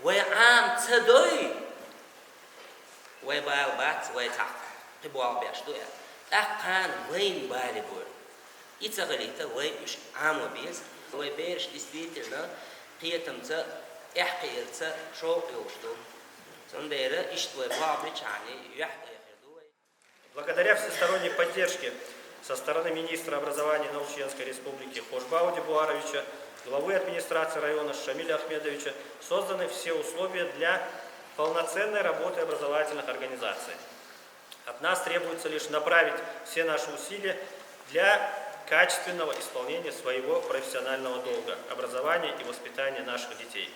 وعام تدوي وبال بات ويتعق تبوا بيشتويا أقان وين بالي بور يتغليت ويش عام وبيز ويبيرش ديسبيترنا قيتمت إحقيرت شوق يوشتو سندير إشتوي بابريش عني يحقي. Благодаря всесторонней поддержке со стороны министра образования и науки Чеченской Республики Хошбау Дебуаровича, главы администрации района Шамиля Ахмедовича, созданы все условия для полноценной работы образовательных организаций. От нас требуется лишь направить все наши усилия для качественного исполнения своего профессионального долга – образования и воспитания наших детей.